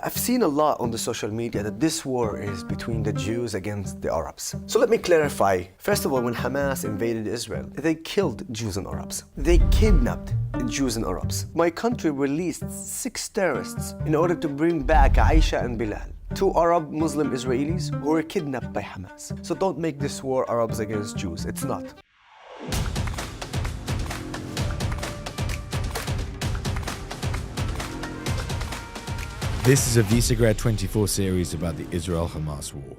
I've seen a lot on the social media that this war is between the Jews against the Arabs. So let me clarify. First of all, when Hamas invaded Israel, they killed Jews and Arabs. They kidnapped Jews and Arabs. My country released 6 terrorists in order to bring back Aisha and Bilal, 2 Arab Muslim Israelis who were kidnapped by Hamas. So don't make this war Arabs against Jews. It's not. This is a Visegrad 24 series about the Israel-Hamas war.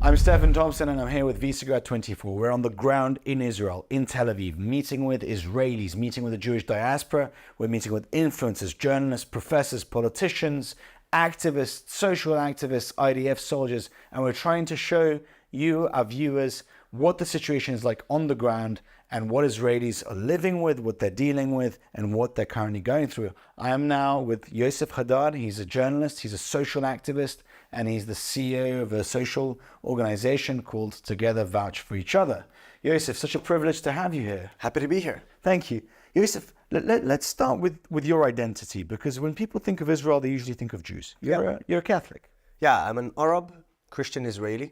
I'm Stephen Thompson and I'm here with Visegrad 24. We're on the ground in Israel, in Tel Aviv, meeting with Israelis, meeting with the Jewish diaspora. We're meeting with influencers, journalists, professors, politicians, activists, social activists, IDF soldiers, and we're trying to show you, our viewers, what the situation is like on the ground and what Israelis are living with, what they're dealing with, and what they're currently going through. I am now with Yoseph Haddad. He's a journalist, he's a social activist, and he's the CEO of a social organization called Together Vouch for Each Other. Yoseph, such a privilege to have you here. Happy to be here. Thank you. Yoseph, let's start with your identity, because when people think of Israel, they usually think of Jews. You're a Catholic. Yeah, I'm an Arab, Christian Israeli.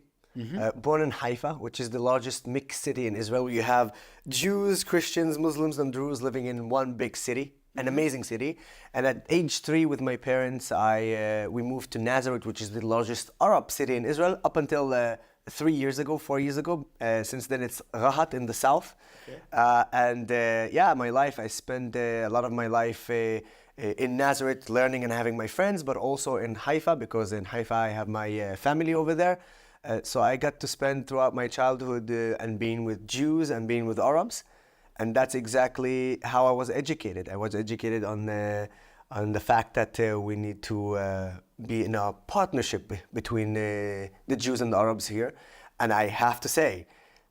Born in Haifa, which is the largest mixed city in Israel. You have Jews, Christians, Muslims, and Druze living in one big city, an amazing city. And at age 3 with my parents, we moved to Nazareth, which is the largest Arab city in Israel, up until 4 years ago. Since then, it's Rahat in the south. Okay. My life, I spent a lot of my life in Nazareth learning and having my friends, but also in Haifa, because in Haifa I have my family over there. So I got to spend throughout my childhood and being with Jews and being with Arabs, and that's exactly how I was educated. I was educated on the fact that we need to be in a partnership between the Jews and the Arabs here. And I have to say,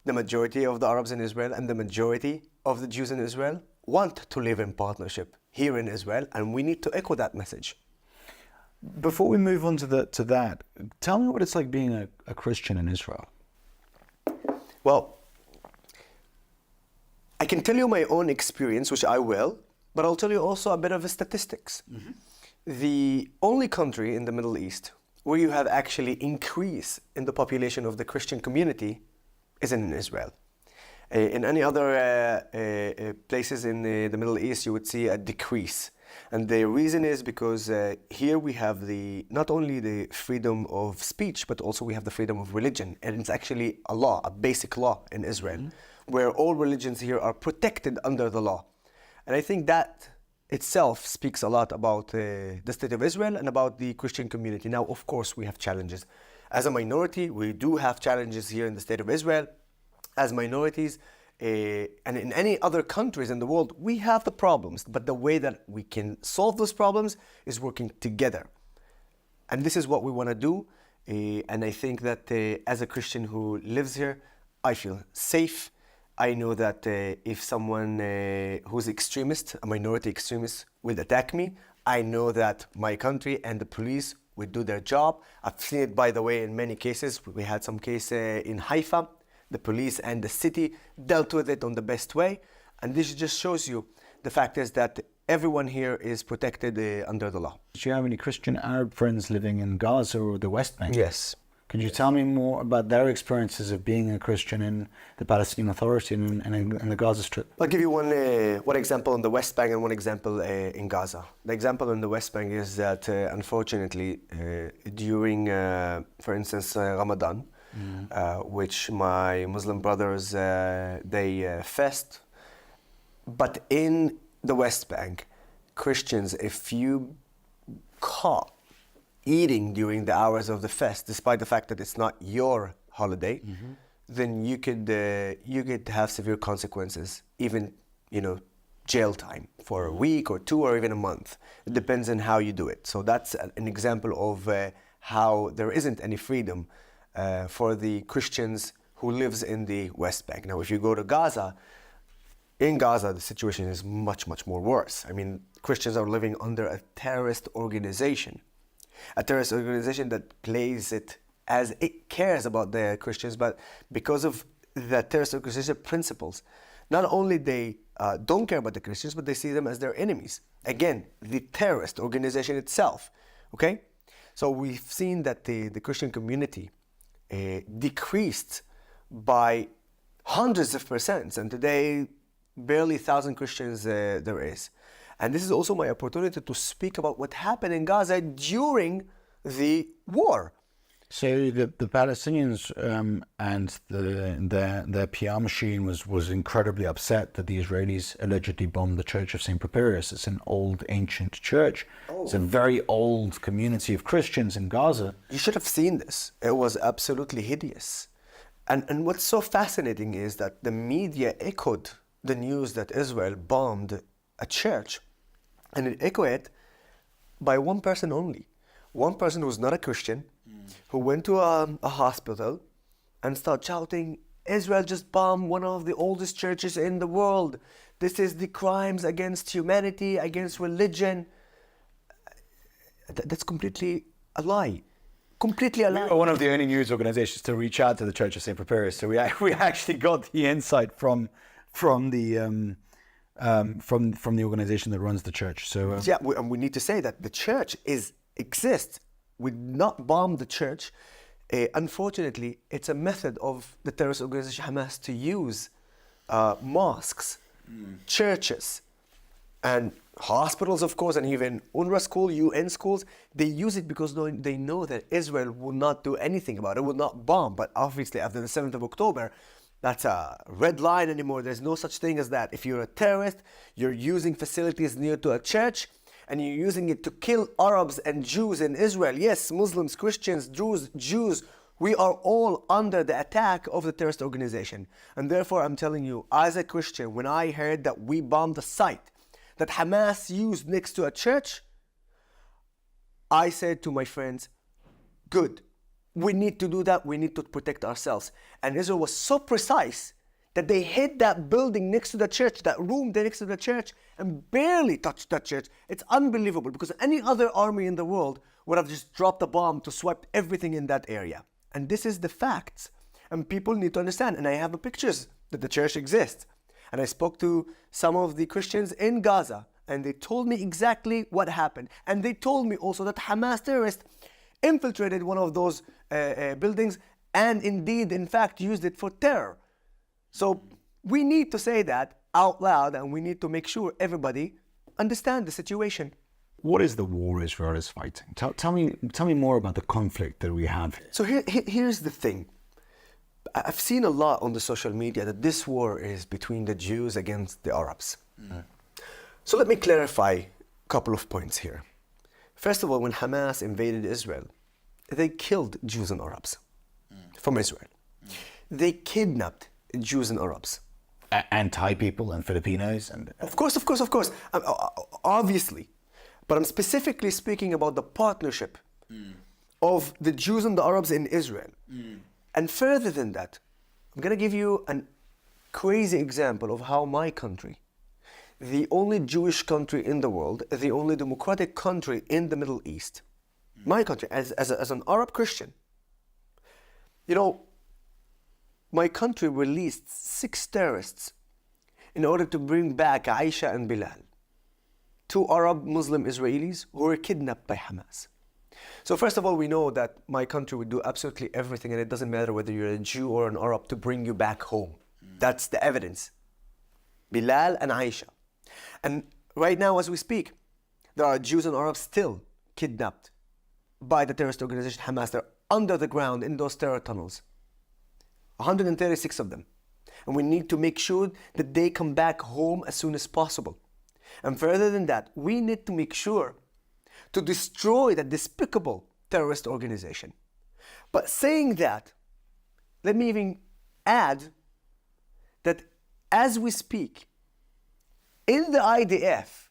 the majority of the Arabs in Israel and the majority of the Jews in Israel want to live in partnership here in Israel, and we need to echo that message. Before we move on to that, tell me what it's like being a Christian in Israel. Well, I can tell you my own experience, which I will, but I'll tell you also a bit of the statistics. The only country in the Middle East where you have actually increase in the population of the Christian community is in Israel. In any other places in the Middle East, you would see a decrease. And the reason is because here we have not only the freedom of speech, but also we have the freedom of religion. And it's actually a law, a basic law in Israel, where all religions here are protected under the law. And I think that itself speaks a lot about the state of Israel and about the Christian community. Now, of course, we have challenges. As a minority, we do have challenges here in the state of Israel. As minorities, and in any other countries in the world, we have the problems, but the way that we can solve those problems is working together. And this is what we want to do. And I think that as a Christian who lives here, I feel safe. I know that if someone who's extremist, a minority extremist, will attack me, I know that my country and the police will do their job. I've seen it, by the way, in many cases. We had some case in Haifa. The police and the city dealt with it on the best way. And this just shows you the fact is that everyone here is protected under the law. Do you have any Christian Arab friends living in Gaza or the West Bank? Yes. Could you tell me more about their experiences of being a Christian in the Palestinian Authority and in the Gaza Strip? I'll give you one example on the West Bank and one example in Gaza. The example on the West Bank is that unfortunately during, for instance, Ramadan, which my Muslim brothers, they fast. But in the West Bank, Christians, if you caught eating during the hours of the fast, despite the fact that it's not your holiday, then you could have severe consequences, even jail time for a week or 2 or even a month. It depends on how you do it. So that's an example of how there isn't any freedom for the Christians who lives in the West Bank. Now, if you go to Gaza, in Gaza, the situation is much, much more worse. I mean, Christians are living under a terrorist organization that plays it as it cares about the Christians, but because of the terrorist organization principles, not only they don't care about the Christians, but they see them as their enemies. Again, the terrorist organization itself, okay? So we've seen that the Christian community decreased by hundreds of percents, and today barely 1,000 Christians there is. And this is also my opportunity to speak about what happened in Gaza during the war. So the Palestinians and their PR machine was incredibly upset that the Israelis allegedly bombed the Church of St. Papyrus. It's an old, ancient church. It's a very old community of Christians in Gaza. You should have seen this. It was absolutely hideous. And what's so fascinating is that the media echoed the news that Israel bombed a church. And it echoed it by one person only. One person who was not a Christian, who went to a hospital and started shouting, Israel just bombed one of the oldest churches in the world. This is the crimes against humanity, against religion. That's completely a lie. Completely a lie. We were one of the only news organizations to reach out to the Church of St. Papyrus. So we actually got the insight from the organization that runs the church. So and we need to say that the church exists. We not bomb the church. Unfortunately, it's a method of the terrorist organization Hamas to use mosques, churches, and hospitals, of course, and even UNRWA school, UN schools. They use it because they know that Israel will not do anything about it, will not bomb. But obviously, after the 7th of October, that's a red line anymore. There's no such thing as that. If you're a terrorist, you're using facilities near to a church, and you're using it to kill Arabs and Jews in Israel. Yes, Muslims, Christians, Jews, we are all under the attack of the terrorist organization. And therefore, I'm telling you, as a Christian, when I heard that we bombed the site that Hamas used next to a church, I said to my friends, good, we need to do that, we need to protect ourselves. And Israel was so precise that they hit that building next to the church, that room there next to the church, and barely touched that church. It's unbelievable, because any other army in the world would have just dropped a bomb to swipe everything in that area. And this is the facts. And people need to understand. And I have the pictures that the church exists. And I spoke to some of the Christians in Gaza, and they told me exactly what happened. And they told me also that Hamas terrorists infiltrated one of those buildings and indeed, in fact, used it for terror. So we need to say that out loud, and we need to make sure everybody understands the situation. what is the war Israel is fighting? Tell me more about the conflict that we have here. So here's the thing. I've seen a lot on the social media that this war is between the Jews against the Arabs. Mm. So let me clarify a couple of points here. First of all, when Hamas invaded Israel, they killed Jews and Arabs from Israel. They kidnapped Jews and Arabs. And Thai people and Filipinos and... Of course. Obviously. But I'm specifically speaking about the partnership of the Jews and the Arabs in Israel. And further than that, I'm going to give you a crazy example of how my country, the only Jewish country in the world, the only democratic country in the Middle East, my country, as an Arab Christian, you know, my country released 6 terrorists in order to bring back Aisha and Bilal, 2 Arab Muslim Israelis who were kidnapped by Hamas. So first of all, we know that my country would do absolutely everything, and it doesn't matter whether you're a Jew or an Arab, to bring you back home. That's the evidence. Bilal and Aisha. And right now, as we speak, there are Jews and Arabs still kidnapped by the terrorist organization Hamas. They're under the ground in those terror tunnels. 136 of them. And we need to make sure that they come back home as soon as possible. And further than that, we need to make sure to destroy that despicable terrorist organization. But saying that, let me even add that as we speak, in the IDF,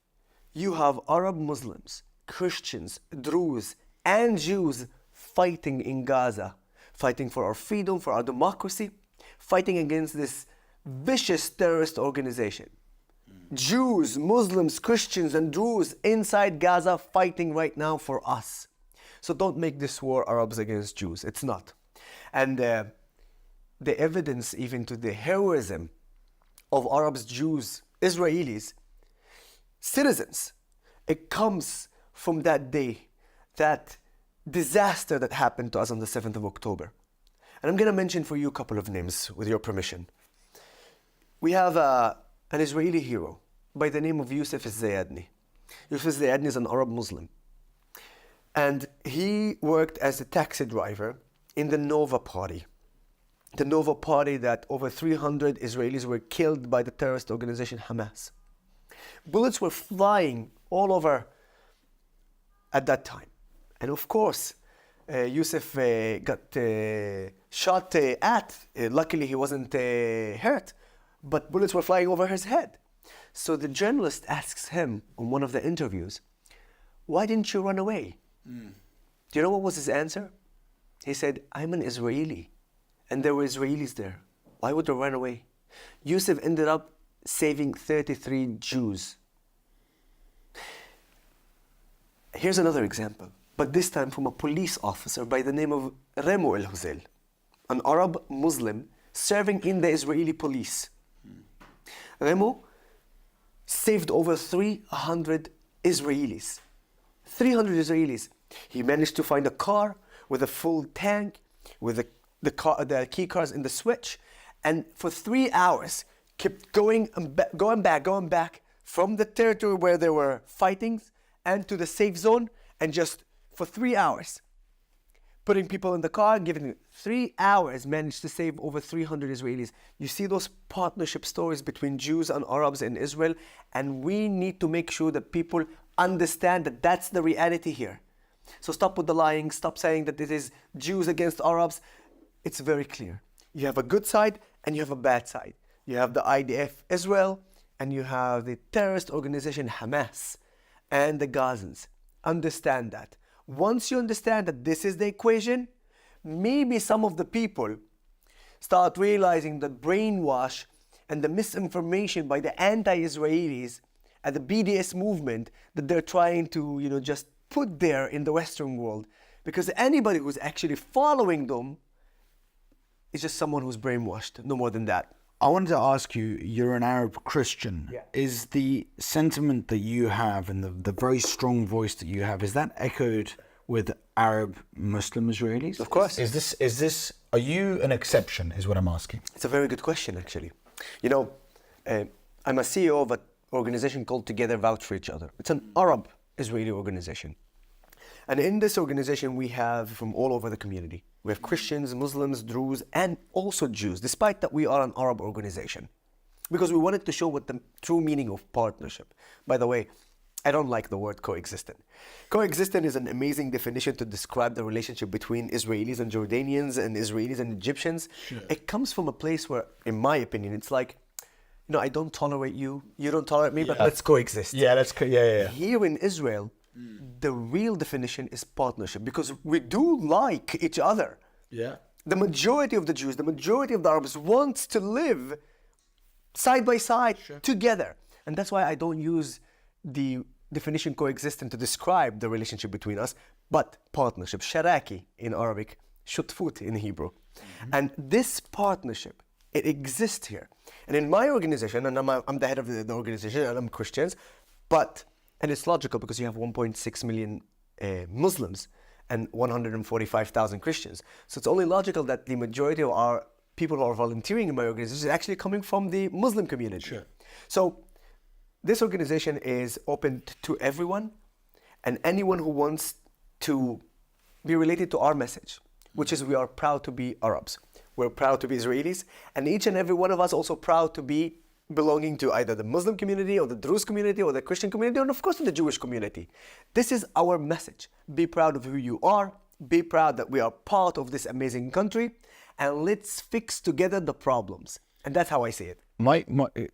you have Arab Muslims, Christians, Druze, and Jews fighting in Gaza, fighting for our freedom, for our democracy, fighting against this vicious terrorist organization. Jews, Muslims, Christians, and Druze inside Gaza fighting right now for us. So don't make this war Arabs against Jews. It's not. And the evidence even to the heroism of Arabs, Jews, Israelis, citizens, it comes from that day that disaster that happened to us on the 7th of October. And I'm going to mention for you a couple of names, with your permission. We have an Israeli hero by the name of Yoseph Haddad. Yoseph Haddad is an Arab Muslim. And he worked as a taxi driver in the Nova Party. The Nova Party that over 300 Israelis were killed by the terrorist organization Hamas. Bullets were flying all over at that time. And of course, Yosef got shot at. Luckily, he wasn't hurt, but bullets were flying over his head. So the journalist asks him on one of the interviews, "Why didn't you run away?" Do you know what was his answer? He said, "I'm an Israeli, and there were Israelis there. Why would I run away?" Yosef ended up saving 33 Jews. Here's another example, but this time from a police officer by the name of Remo El-Huzel, an Arab Muslim serving in the Israeli police. Remo saved over 300 Israelis. 300 Israelis. He managed to find a car with a full tank, with the key cards in the switch, and for 3 hours kept going back from the territory where there were fightings and to the safe zone, and just for 3 hours putting people in the car, giving them 3 hours, managed to save over 300 Israelis. You see those partnership stories between Jews and Arabs in Israel, and we need to make sure that people understand that that's the reality here. So stop with the lying, stop saying that this is Jews against Arabs. It's very clear. You have a good side and you have a bad side. You have the IDF Israel and you have the terrorist organization Hamas and the Gazans. Understand that. Once you understand that this is the equation, maybe some of the people start realizing the brainwash and the misinformation by the anti-Israelis and the BDS movement that they're trying to, just put there in the Western world. Because anybody who's actually following them is just someone who's brainwashed, no more than that. I wanted to ask you, you're an Arab Christian. Yeah. Is the sentiment that you have and the very strong voice that you have, is that echoed with Arab Muslim Israelis? Of course. Are you an exception, is what I'm asking? It's a very good question, actually. I'm a CEO of an organization called Together Vouch for Each Other. It's an Arab Israeli organization. And in this organization, we have from all over the community. We have Christians, Muslims, Druze, and also Jews, despite that we are an Arab organization. Because we wanted to show what the true meaning of partnership. By the way, I don't like the word coexistent. Coexistent is an amazing definition to describe the relationship between Israelis and Jordanians and Israelis and Egyptians. Sure. It comes from a place where, in my opinion, it's like, I don't tolerate you, you don't tolerate me, but let's coexist. Yeah, Here in Israel, the real definition is partnership, because we do like each other. Yeah. The majority of the Jews, the majority of the Arabs wants to live side by side together. And that's why I don't use the definition coexistent to describe the relationship between us, but partnership, sharaki in Arabic, shutfut in Hebrew. And this partnership, it exists here. And in my organization, and I'm the head of the organization, and I'm Christians, and it's logical because you have 1.6 million Muslims and 145,000 Christians. So it's only logical that the majority of our people who are volunteering in my organization is actually coming from the Muslim community. Sure. So this organization is open to everyone and anyone who wants to be related to our message, which is we are proud to be Arabs. We're proud to be Israelis, and each and every one of us also proud to be belonging to either the Muslim community or the Druze community or the Christian community, and of course to the Jewish community. This is our message. Be proud of who you are. Be proud that we are part of this amazing country, and let's fix together the problems. And that's how I see it.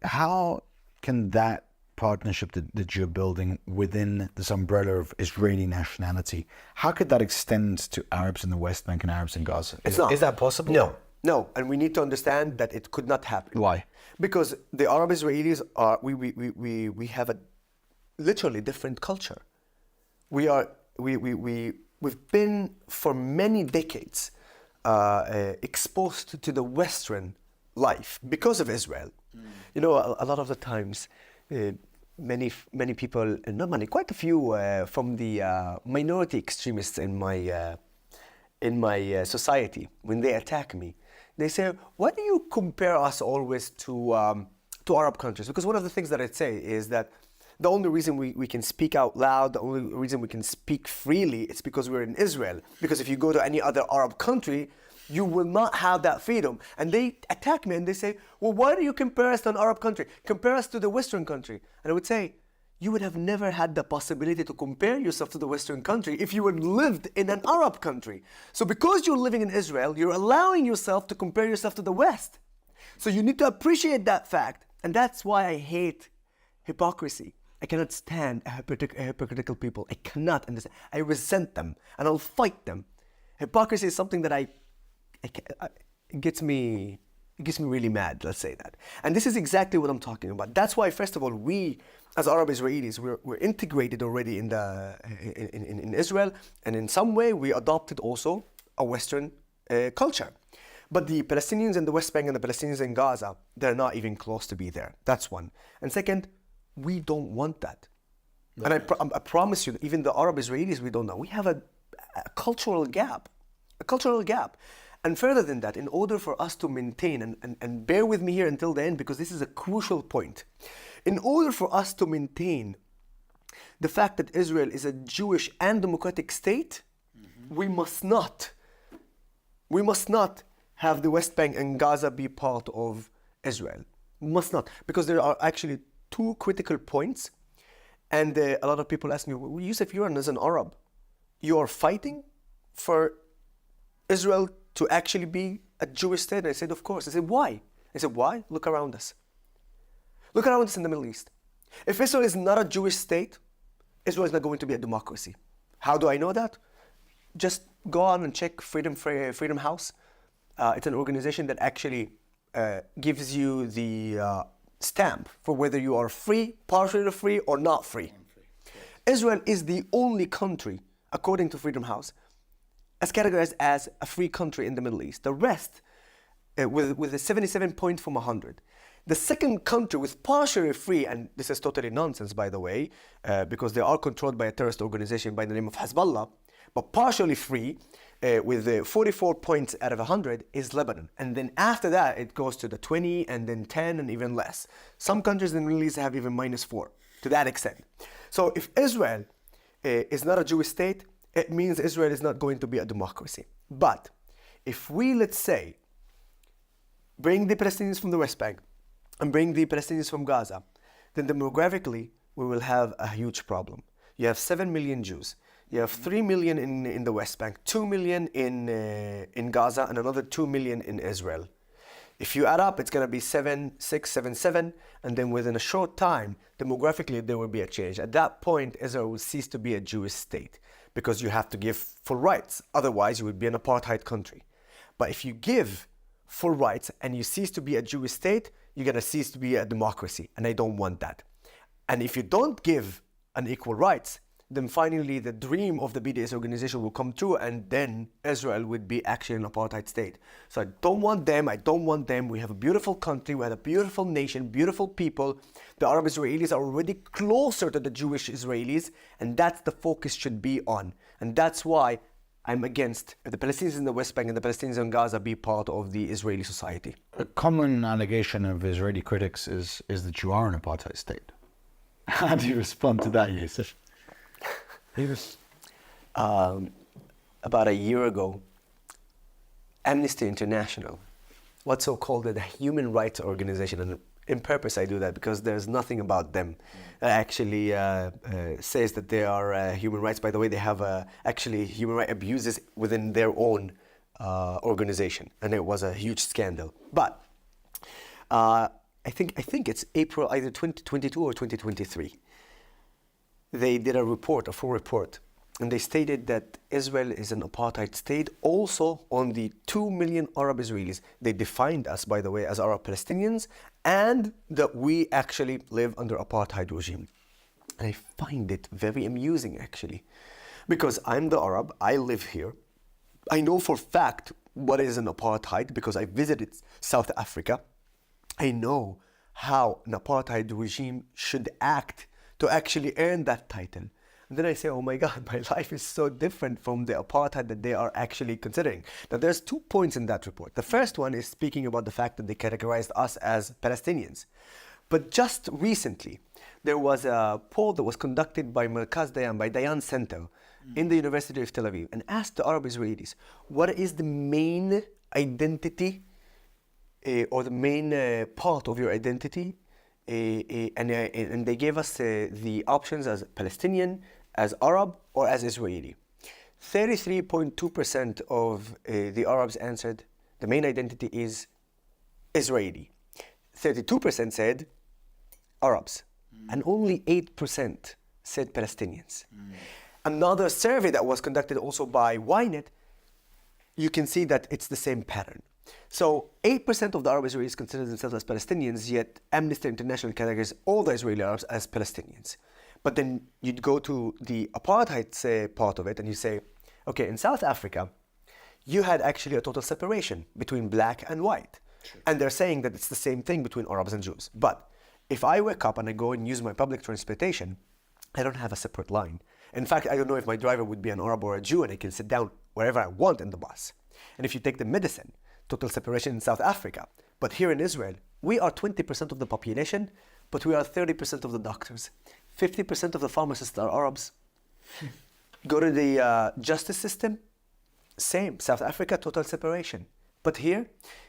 How can that partnership that you're building within this umbrella of Israeli nationality, how could that extend to Arabs in the West Bank and Arabs in Gaza? Is that possible? No, and we need to understand that it could not happen. Why? Because the Arab Israelis are we have a literally different culture. We've been for many decades exposed to the Western life because of Israel. A lot of the times many people, not many, quite a few from the minority extremists in my society, when they attack me, they say, "Why do you compare us always to Arab countries?" Because one of the things that I'd say is that the only reason we can speak out loud, the only reason we can speak freely, it's because we're in Israel. Because if you go to any other Arab country, you will not have that freedom. And they attack me and they say, "Well, why do you compare us to an Arab country? Compare us to the Western country." And I would say, you would have never had the possibility to compare yourself to the Western country if you had lived in an Arab country. So because you're living in Israel, you're allowing yourself to compare yourself to the West. So you need to appreciate that fact. And that's why I hate hypocrisy. I cannot stand hypocritical people. I cannot understand. I resent them and I'll fight them. Hypocrisy is something that it gets me really mad, let's say that. And this is exactly what I'm talking about. That's why, first of all, we as Arab Israelis, we're integrated already in Israel, and in some way we adopted also a Western culture. But the Palestinians in the West Bank and the Palestinians in Gaza, they're not even close to be there. That's one. And second, we don't want that. No. And I promise you, even the Arab Israelis, we don't know. We have a cultural gap. A cultural gap. And further than that, in order for us to maintain, and bear with me here until the end, because this is a crucial point. In order for us to maintain the fact that Israel is a Jewish and democratic state, we must not have the West Bank and Gaza be part of Israel. We must not. Because there are actually two critical points. And a lot of people ask me, "Well, Yosef, you are as an Arab, you are fighting for Israel to actually be a Jewish state?" And I said, "Of course." I said, "Why?" I said, "Why? Look around us. Look around us in the Middle East. If Israel is not a Jewish state, Israel is not going to be a democracy. How do I know that? Just go on and check Freedom House. It's an organization that actually gives you the stamp for whether you are free, partially free, or not free. Israel is the only country, according to Freedom House, as categorized as a free country in the Middle East. The rest, with a 77 point from 100. The second country with partially free, and this is totally nonsense, by the way, because they are controlled by a terrorist organization by the name of Hezbollah, but partially free, with 44 points out of 100, is Lebanon. And then after that, it goes to the 20, and then 10, and even less. Some countries in the Middle East have even -4, to that extent. So if Israel is not a Jewish state, it means Israel is not going to be a democracy. But if we, let's say, bring the Palestinians from the West Bank and bring the Palestinians from Gaza, then demographically, we will have a huge problem. You have 7 million Jews. You have 3 million in the West Bank, 2 million in Gaza, and another 2 million in Israel. If you add up, it's going to be 7, 6, 7, 7, and then within a short time, demographically, there will be a change. At that point, Israel will cease to be a Jewish state, because you have to give full rights. Otherwise, you would be an apartheid country. But if you give full rights and you cease to be a Jewish state, you're going to cease to be a democracy. And I don't want that. And if you don't give unequal rights, then finally the dream of the BDS organization will come true, and then Israel would be actually an apartheid state. So I don't want them. We have a beautiful country, we have a beautiful nation, beautiful people. The Arab Israelis are already closer to the Jewish Israelis, and that's the focus should be on. And that's why I'm against the Palestinians in the West Bank and the Palestinians in Gaza be part of the Israeli society. A common allegation of Israeli critics is that you are an apartheid state. How do you respond to that, Yosef? About a year ago, Amnesty International, what's so called a human rights organization, and in purpose I do that because there's nothing about them that actually says that they are human rights. By the way, they have actually human rights abuses within their own organization, and it was a huge scandal. But I think it's April either 2022 or 2023. They did a full report, and they stated that Israel is an apartheid state also on the 2 million Arab Israelis. They defined us, by the way, as Arab Palestinians, and that we actually live under apartheid regime. And I find it very amusing, actually, because I'm the Arab, I live here. I know for fact what is an apartheid because I visited South Africa. I know how an apartheid regime should act to actually earn that title. And then I say, oh my God, my life is so different from the apartheid that they are actually considering. Now, there's 2 points in that report. The first one is speaking about the fact that they categorized us as Palestinians. But just recently, there was a poll that was conducted by Merkaz Dayan, by Dayan Center in the University of Tel Aviv, and asked the Arab Israelis, what is the main identity or the main part of your identity? And they gave us the options as Palestinian, as Arab, or as Israeli. 33.2% of the Arabs answered the main identity is Israeli. 32% said Arabs, and only 8% said Palestinians. Another survey that was conducted also by Ynet, you can see that it's the same pattern. So 8% of the Arab Israelis consider themselves as Palestinians, yet Amnesty International categorizes all the Israeli Arabs as Palestinians. But then you'd go to the apartheid part of it and you say, okay, in South Africa, you had actually a total separation between black and white. True. And they're saying that it's the same thing between Arabs and Jews. But if I wake up and I go and use my public transportation, I don't have a separate line. In fact, I don't know if my driver would be an Arab or a Jew, and I can sit down wherever I want in the bus. And if you take the medicine, total separation in South Africa. But here in Israel, we are 20% of the population, but we are 30% of the doctors. 50% of the pharmacists are Arabs. Go to the justice system, same. South Africa, total separation. But here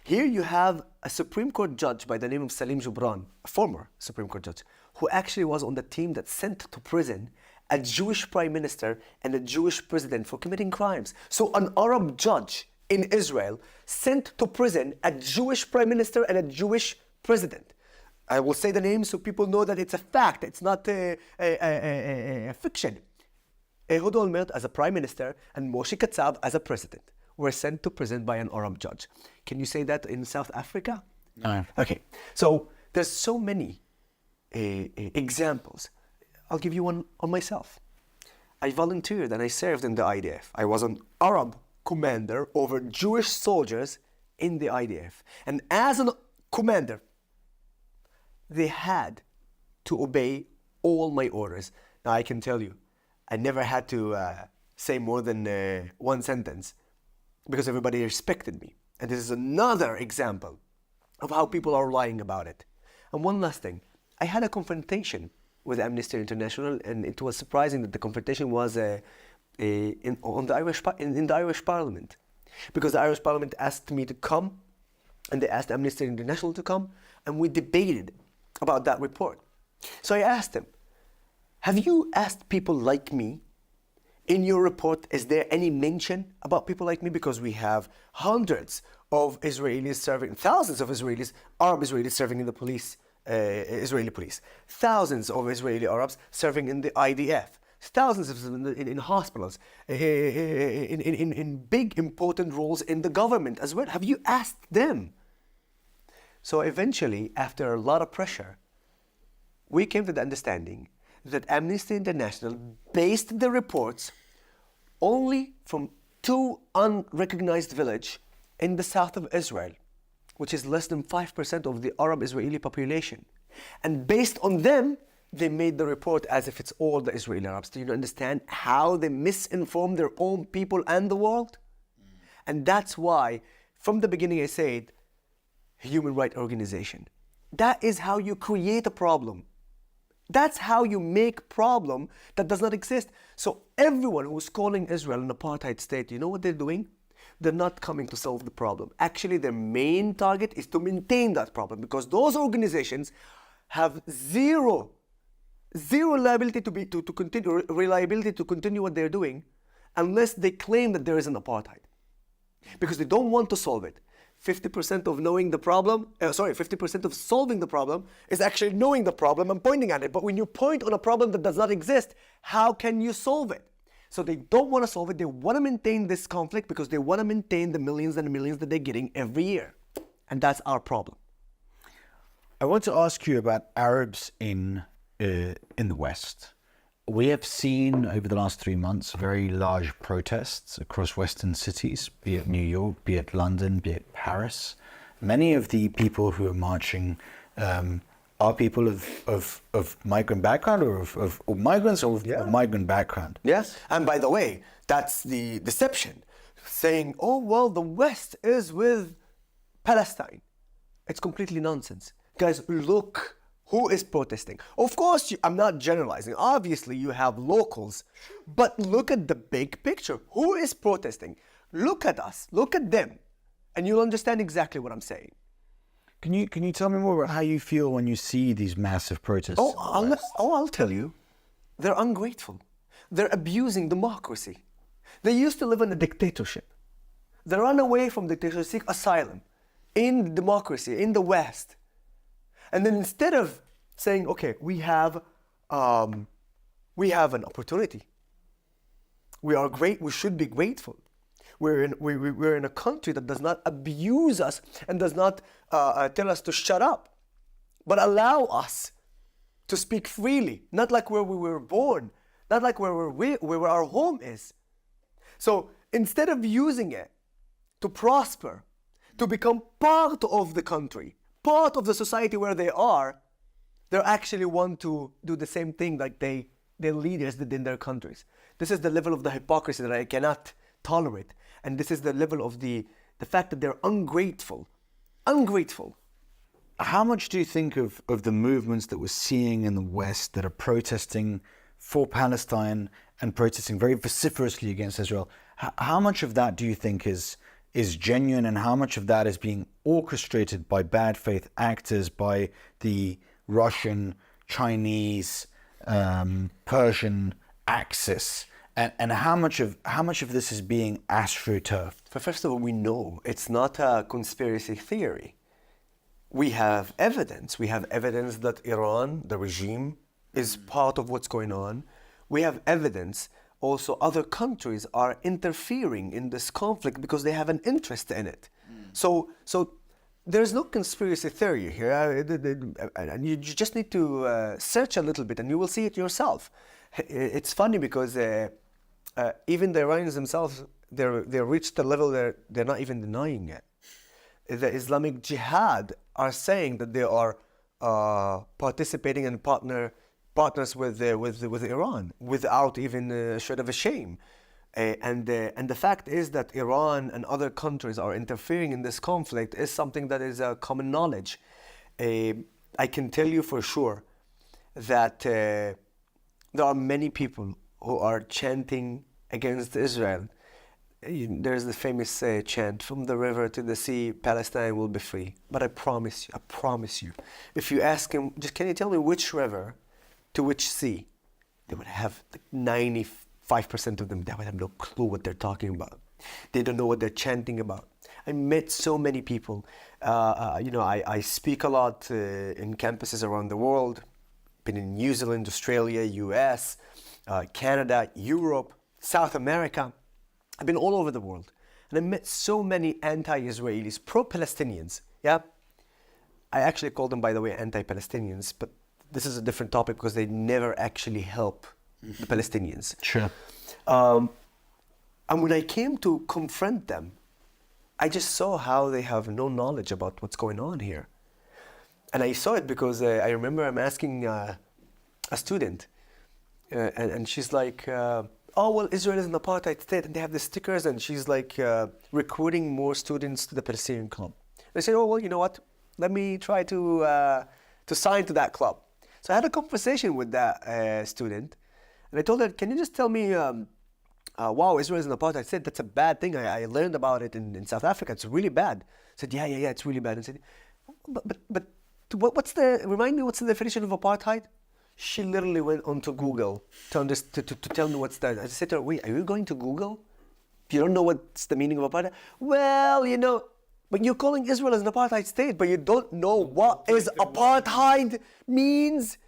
you have a Supreme Court judge by the name of Salim Jubran, a former Supreme Court judge, who actually was on the team that sent to prison a Jewish prime minister and a Jewish president for committing crimes. So an Arab judge in Israel sent to prison a Jewish prime minister and a Jewish president. I will say the names so people know that it's a fact, it's not a fiction. Ehud Olmert as a prime minister and Moshe Katsav as a president were sent to prison by an Arab judge. Can you say that in South Africa? No. Okay, so there's so many examples. I'll give you one on myself. I volunteered and I served in the IDF. I was an Arab commander over Jewish soldiers in the IDF. And as a commander, they had to obey all my orders. Now I can tell you, I never had to say more than one sentence because everybody respected me. And this is another example of how people are lying about it. And one last thing, I had a confrontation with Amnesty International, and it was surprising that the confrontation was in the Irish Parliament, because the Irish Parliament asked me to come, and they asked Amnesty International to come, and we debated about that report. So I asked them, have you asked people like me in your report, is there any mention about people like me? Because we have hundreds of Israelis serving, thousands of Israelis, Arab Israelis serving in the police, Israeli police, thousands of Israeli Arabs serving in the IDF, thousands of them in hospitals, in big important roles in the government as well. Have you asked them? So eventually, after a lot of pressure, we came to the understanding that Amnesty International based the reports only from 2 unrecognized villages in the south of Israel, which is less than 5% of the Arab Israeli population. And based on them, they made the report as if it's all the Israeli Arabs. Do you understand how they misinform their own people and the world? And that's why, from the beginning I said, human rights organization. That is how you create a problem. That's how you make problem that does not exist. So everyone who's calling Israel an apartheid state, you know what they're doing? They're not coming to solve the problem. Actually, their main target is to maintain that problem, because those organizations have zero reliability to continue what they're doing unless they claim that there is an apartheid, because they don't want to solve it. 50% of knowing the problem, 50% of solving the problem is actually knowing the problem and pointing at it. But when you point on a problem that does not exist, how can you solve it? So they don't want to solve it. They want to maintain this conflict because they want to maintain the millions and millions that they're getting every year. And that's our problem. I want to ask you about Arabs in the West. We have seen over the last 3 months very large protests across Western cities, be it New York, be it London, be it Paris. Many of the people who are marching are people of migrant background or of migrants or of migrant background. Yes. And by the way, that's the deception. Saying, oh, well, the West is with Palestine. It's completely nonsense. Guys, look who is protesting. Of course, I'm not generalizing. Obviously, you have locals. But look at the big picture. Who is protesting? Look at us. Look at them. And you'll understand exactly what I'm saying. Can you tell me more about how you feel when you see these massive protests? I'll tell you. They're ungrateful. They're abusing democracy. They used to live in a dictatorship. They run away from dictatorship, seek asylum in democracy, in the West. And then instead of saying, okay, we have an opportunity. We are great. We should be grateful. We're in a country that does not abuse us and does not tell us to shut up, but allow us to speak freely, not like where we were born, not like where our home is. So instead of using it to prosper, to become part of the country, part of the society where they actually want to do the same thing like their leaders did in their countries. This is the level of the hypocrisy that I cannot tolerate. And this is the level of the fact that they're ungrateful. Ungrateful. How much do you think of the movements that we're seeing in the West that are protesting for Palestine and protesting very vociferously against Israel? How much of that do you think is genuine, and how much of that is being orchestrated by bad faith actors, by the Russian, Chinese, Persian axis? And how much of this is being astroturfed? First of all, we know it's not a conspiracy theory. We have evidence. We have evidence that Iran, the regime, is part of what's going on. We have evidence also other countries are interfering in this conflict because they have an interest in it. So there's no conspiracy theory here. And you just need to search a little bit and you will see it yourself. It's funny because even the Iranians themselves, they reached the level they're not even denying it. The Islamic Jihad are saying that they are participating and partners with Iran without even a shred of a shame. And the fact is that Iran and other countries are interfering in this conflict is something that is common knowledge. I can tell you for sure that there are many people who are chanting against Israel. There's the famous chant, from the river to the sea, Palestine will be free. But I promise you, if you ask him, just can you tell me which river to which sea? They would have 95% of them, they would have no clue what they're talking about. They don't know what they're chanting about. I met so many people. I speak a lot in campuses around the world. Been in New Zealand, Australia, US, Canada, Europe, South America. I've been all over the world. And I met so many anti-Israelis, pro-Palestinians. Yeah. I actually call them, by the way, anti-Palestinians, but this is a different topic because they never actually help the Palestinians. Sure. And when I came to confront them, I just saw how they have no knowledge about what's going on here. And I saw it because I remember I'm asking a student, and she's like, oh, well, Israel is an apartheid state, and they have the stickers, and she's like recruiting more students to the Palestinian club. And I said, oh, well, you know what? Let me try to sign to that club. So I had a conversation with that student, and I told her, can you just tell me, wow, Israel is an apartheid state, that's a bad thing. I learned about it in South Africa. It's really bad. I said, yeah, it's really bad. I said, but remind me, what's the definition of apartheid? She literally went onto Google to tell me what's that. I said to her, wait, are you going to Google? You don't know what's the meaning of apartheid? Well, but you're calling Israel as an apartheid state, but you don't know what is apartheid means.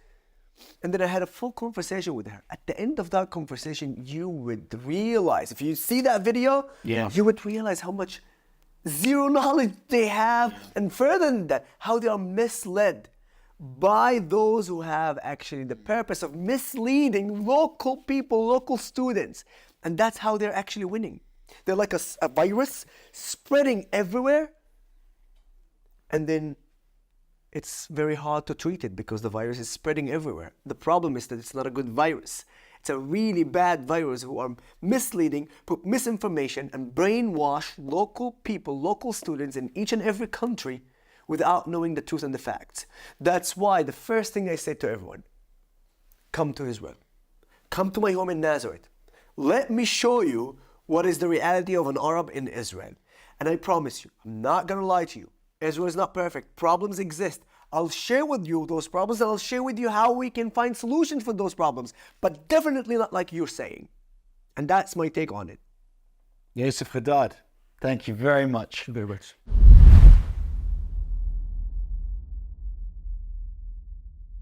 And then I had a full conversation with her. At the end of that conversation, you would realize, if you see that video, you would realize how much zero knowledge they have. And further than that, how they are misled by those who have actually the purpose of misleading local people, local students. And that's how they're actually winning. They're like a virus spreading everywhere. And then it's very hard to treat it because the virus is spreading everywhere. The problem is that it's not a good virus. It's a really bad virus who are misleading, put misinformation and brainwash local people, local students in each and every country without knowing the truth and the facts. That's why the first thing I say to everyone, come to Israel. Come to my home in Nazareth. Let me show you what is the reality of an Arab in Israel. And I promise you, I'm not going to lie to you. Israel is not perfect. Problems exist. I'll share with you those problems and I'll share with you how we can find solutions for those problems. But definitely not like you're saying. And that's my take on it. Yoseph Haddad, thank you very much. Very much.